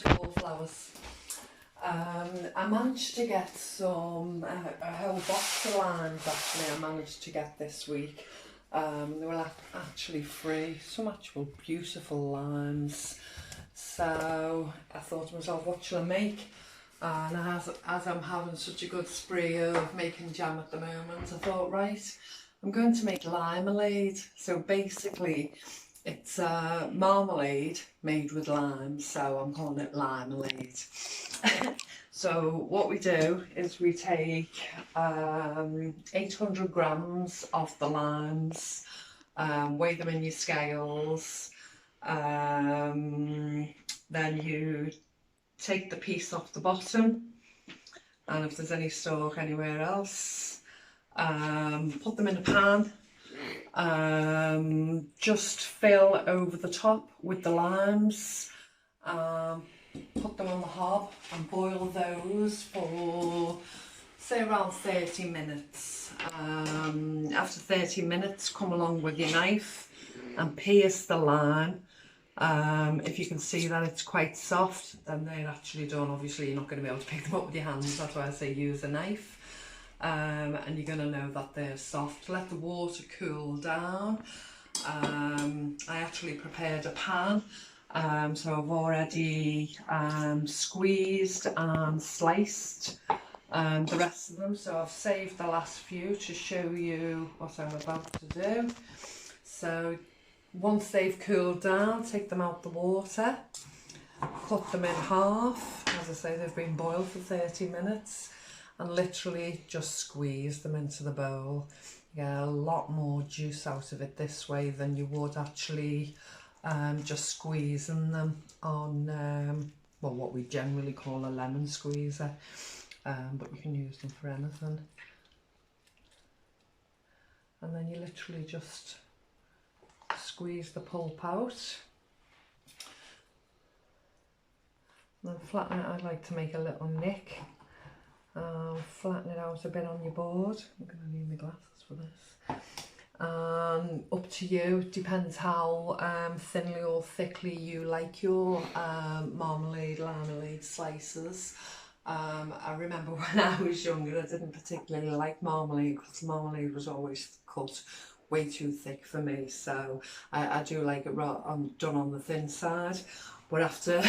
to Wallflowers. I managed to get some, a whole box of limes actually I managed to get this week. They were actually free, some actual beautiful limes. So I thought to myself, what shall I make? And as I'm having such a good spree of making jam at the moment, I thought, right, I'm going to make limelade. So basically it's marmalade made with limes, so I'm calling it limelade. So what we do is we take 800 grams of the limes, weigh them in your scales, then you take the piece off the bottom, and if there's any stalk anywhere else, put them in a pan, just fill over the top with the limes, put them on the hob and boil those for say around 30 minutes. After 30 minutes, come along with your knife and pierce the lime. If you can see that it's quite soft, then they're actually done. Obviously you're not going to be able to pick them up with your hands, that's why I say use a knife. And you're going to know that they're soft. Let the water cool down. I actually prepared a pan, so I've already squeezed and sliced the rest of them, so I've saved the last few to show you what I'm about to do. So once they've cooled down, take them out the water, cut them in half. As I say, they've been boiled for 30 minutes, and literally just squeeze them into the bowl. You get a lot more juice out of it this way than you would actually just squeezing them on well, what we generally call a lemon squeezer, but you can use them for anything. And then you literally just squeeze the pulp out. And then flatten it. I like to make a little nick. Flatten it out a bit on your board. I'm going to need my glasses for this. Up to you, depends how thinly or thickly you like your marmalade, limelade slices. I remember when I was younger I didn't particularly like marmalade because marmalade was always cut way too thick for me, so I do like it done on the thin side. But after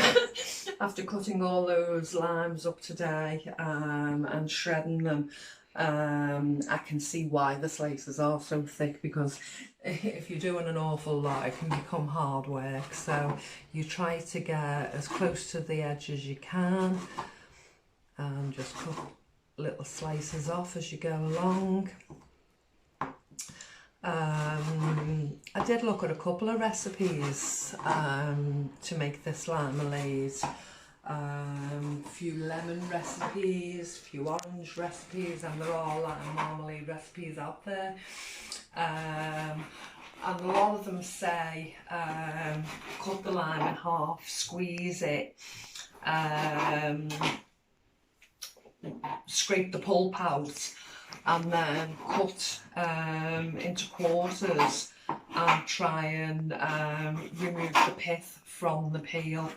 after cutting all those limes up today and shredding them, I can see why the slices are so thick, because if you're doing an awful lot it can become hard work. So you try to get as close to the edge as you can and just cut little slices off as you go along. I did look at a couple of recipes to make this limelade. Few lemon recipes, few orange recipes, and there are marmalade recipes out there. And a lot of them say cut the lime in half, squeeze it, scrape the pulp out, and then cut into quarters and try and remove the pith from the peel.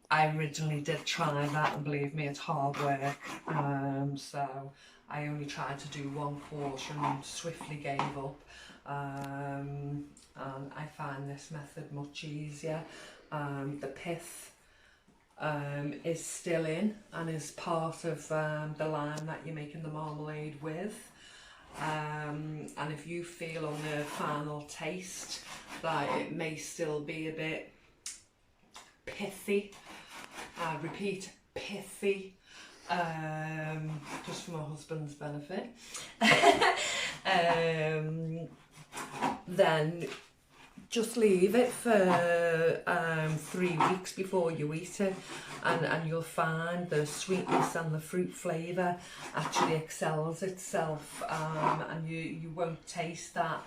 I originally did try that, and believe me, it's hard work. So I only tried to do one portion and swiftly gave up. And I find this method much easier. The pith is still in and is part of the lime that you're making the marmalade with. And if you feel on the final taste that it may still be a bit pithy, repeat, pithy, just for my husband's benefit, then just leave it for 3 weeks before you eat it, and you'll find the sweetness and the fruit flavour actually excels itself, and you won't taste that.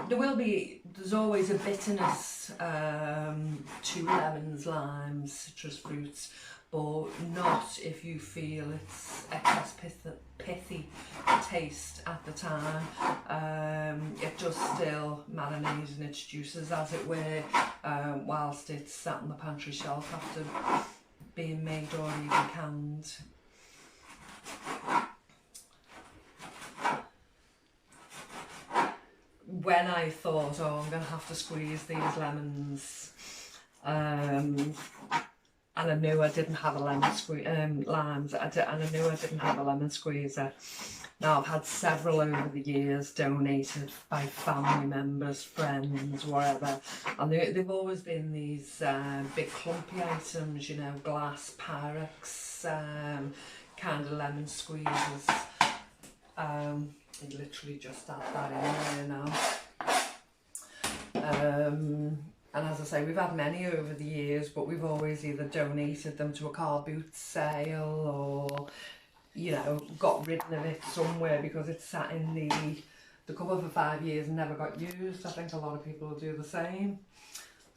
There's always a bitterness to lemons, limes, citrus fruits, but not if you feel it's excess pithy taste at the time. It does still marinate in its juices, as it were, whilst it's sat on the pantry shelf after being made or even canned. When I thought, oh, I'm going to have to squeeze these lemons, and I knew I didn't have a limes, and I knew I didn't have a lemon squeezer. Now, I've had several over the years donated by family members, friends, whatever, and they've always been these big clumpy items, you know, glass Pyrex kind of lemon squeezers. You literally just add that in there now. And as I say, we've had many over the years, but we've always either donated them to a car boot sale or, you know, got rid of it somewhere because it sat in the cupboard for 5 years and never got used. I think a lot of people will do the same.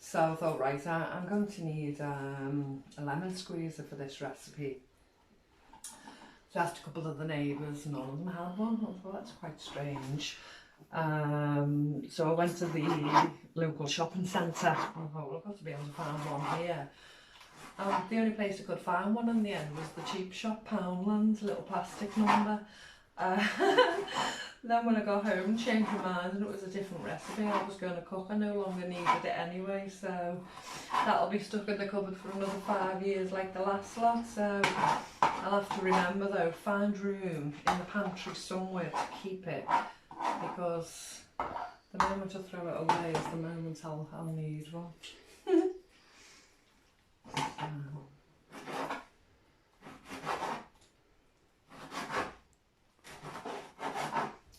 So I thought, right, I'm going to need a lemon squeezer for this recipe. So I asked a couple of the neighbours, none of them had one. I thought, that's quite strange. So I went to the local shopping centre. I thought, well, I've got to be able to find one here. The only place I could find one in the end was the cheap shop, Poundland, little plastic number. Then when I got home, changed my mind and it was a different recipe I was going to cook. I no longer needed it anyway, so that'll be stuck in the cupboard for another 5 years like the last lot. So I'll have to remember though, find room in the pantry somewhere to keep it, because the moment I throw it away is the moment I'll need one.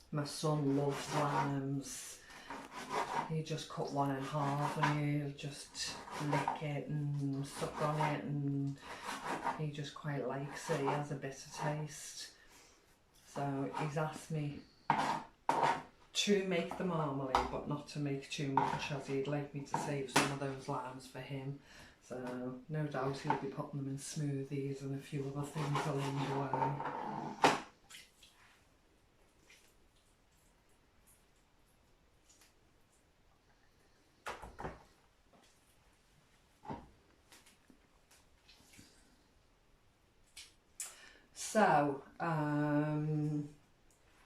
My son loves limes. He just cut one in half and he'll just lick it and suck on it, and he just quite likes it. He has a bitter taste. So he's asked me to make the marmalade, but not to make too much, as he'd like me to save some of those limes for him. So no doubt he'll be putting them in smoothies and a few other things along the way. So,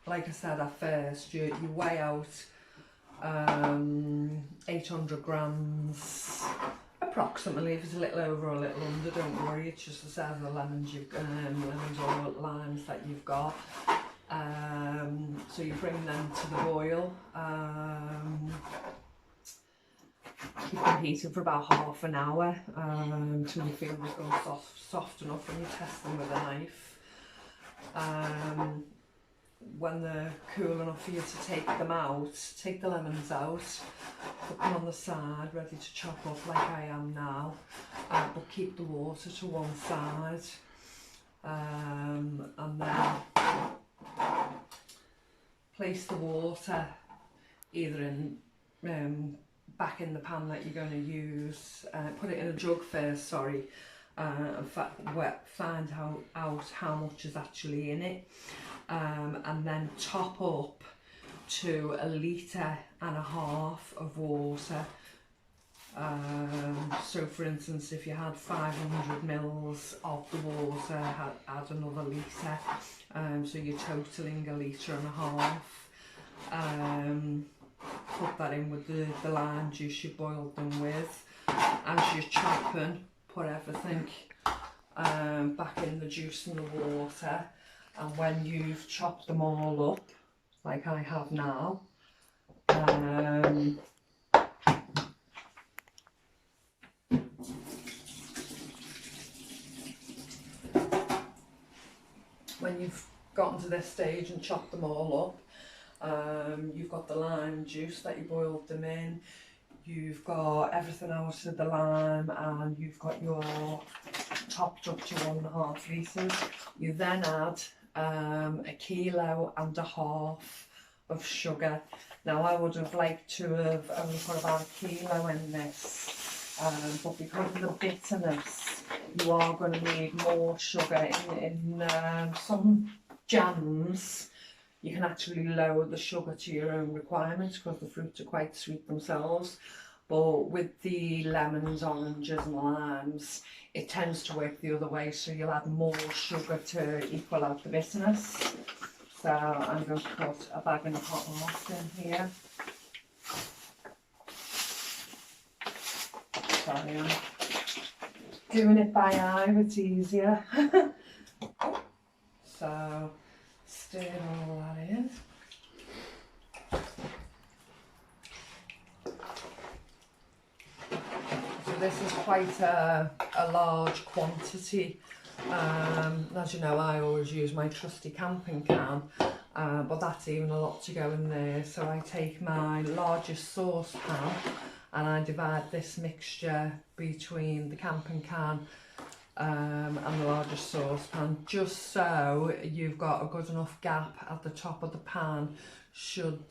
like I said at first, you weigh out 800 grams approximately. If it's a little over or a little under, don't worry, it's just the size of the lemons lemons or limes that you've got. So you bring them to the boil, keep them heated for about half an hour until you feel they've gone soft enough, and you test them with a knife. When they're cool enough for you to take them out, take the lemons out, put them on the side ready to chop up like I am now, but keep the water to one side, and then place the water either in back in the pan that you're going to use, put it in a jug first, sorry, and find out how much is actually in it, and then top up to 1.5 litres of water. So for instance, if you had 500 mils of the water, add another litre, so you're totaling 1.5 litres. Put that in with the lime juice you boiled them with. As you're chopping, put everything back in the juice and the water, and when you've chopped them all up like I have now, when you've gotten to this stage and chopped them all up, you've got the lime juice that you boiled them in, you've got everything out of the lime, and you've got your topped up to 1.5 litres. You then add 1.5 kilos of sugar. Now I would have liked to have only put about 1 kilo in this, but because of the bitterness, you are going to need more sugar. In some jams, you can actually lower the sugar to your own requirements because the fruits are quite sweet themselves. But with the lemons, oranges and limes, it tends to work the other way, so you'll add more sugar to equal out the bitterness. So I'm going to put a bag and a hot wash in here. Sorry, I'm doing it by eye, it's easier. So stir all that in. So this is quite a large quantity. As you know, I always use my trusty camping can, but that's even a lot to go in there. So I take my largest saucepan and I divide this mixture between the camping can and the largest saucepan, just so you've got a good enough gap at the top of the pan should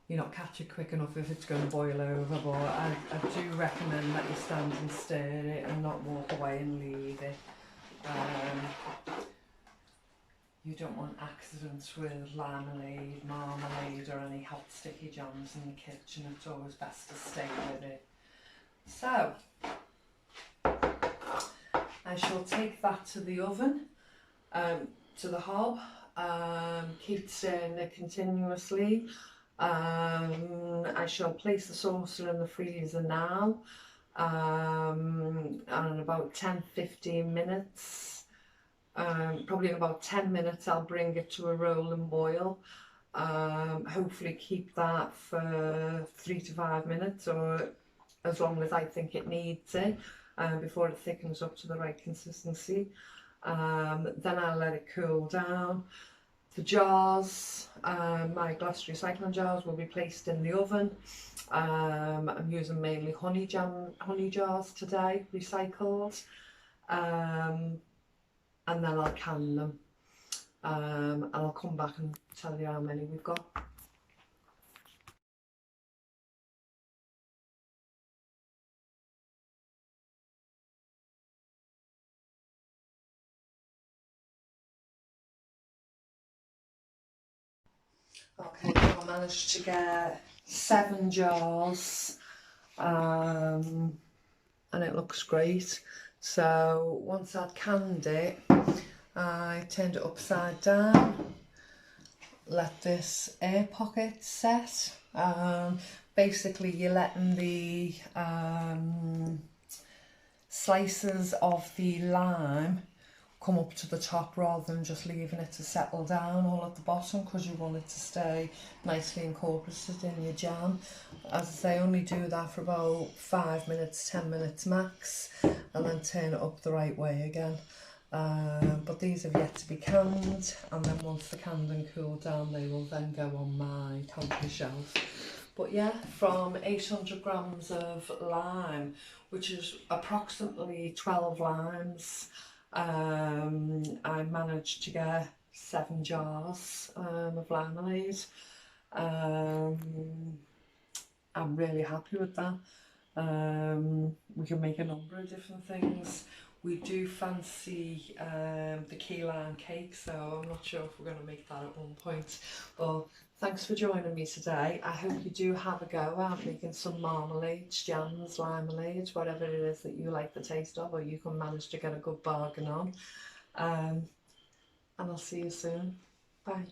you not catch it quick enough if it's going to boil over. But I do recommend that you stand and stir it and not walk away and leave it. You don't want accidents with limonade, marmalade or any hot sticky jams in the kitchen. It's always best to stay with it. So I shall take that to the oven, to the hob, keep stirring it continuously. I shall place the saucer in the freezer now, and in about 10-15 minutes, probably in about 10 minutes I'll bring it to a rolling boil. Hopefully keep that for 3 to 5 minutes, or as long as I think it needs it, before it thickens up to the right consistency. Then I'll let it cool down. The jars, my glass recycling jars, will be placed in the oven. I'm using mainly honey jars today, recycled, and then I'll can them, and I'll come back and tell you how many we've got. Okay, I managed to get 7 jars, and it looks great. So once I'd canned it, I turned it upside down, let this air pocket set. Basically you're letting the slices of the lime come up to the top rather than just leaving it to settle down all at the bottom, because you want it to stay nicely incorporated in your jam. As I say, only do that for about 5 minutes, 10 minutes max, and then turn it up the right way again. But these have yet to be canned, and then once they're canned and cooled down, they will then go on my pantry shelf. But yeah, from 800 grams of lime, which is approximately 12 limes, I managed to get 7 jars of marmalade. I'm really happy with that. We can make a number of different things. We do fancy the key lime cake, so I'm not sure if we're going to make that at one point. But thanks for joining me today. I hope you do have a go at making some marmalades, jams, limonades, whatever it is that you like the taste of, or you can manage to get a good bargain on. And I'll see you soon. Bye.